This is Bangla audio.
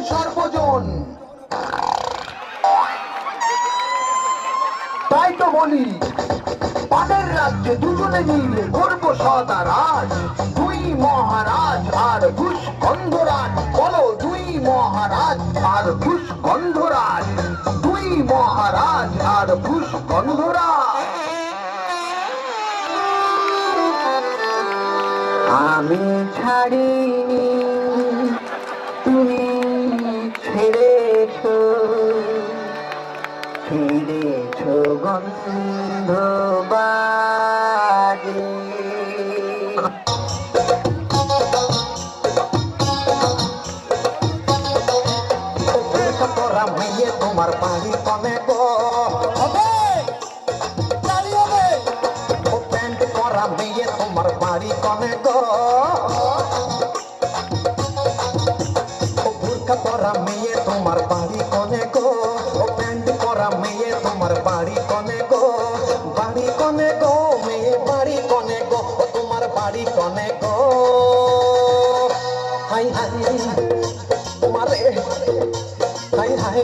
সর্বজন। তাই তো বলি পানের রাজ্যে দুজনে মিলে করব সদা রাজ। দুই মহারাজ আর ঘুষ গন্ধরাজ। বলো দুই মহারাজ আর ঘুষ গন্ধরাজ। দুই মহারাজ আর ঘুষ গন্ধরাজ। আমি ছাড়িনি, তুমি ছেড়েছ, ছেড়েছ গন্ধবাজি। তোরা মেয়ে তোমার বাড়ি কনে গো হবে, ও প্যান্ট করা মেয়ে তোমার বাড়ি কনে গো। ও বুরকা পরা মেয়ে তোমার বাড়ি কনে গো। ও প্যান্ট পরা মেয়ে তোমার বাড়ি কনে গো। বাড়ি কনে গো মেয়ে বাড়ি কনে গো। ও তোমার বাড়ি কনে গো। হাই হাই তোমারে, হাই হাই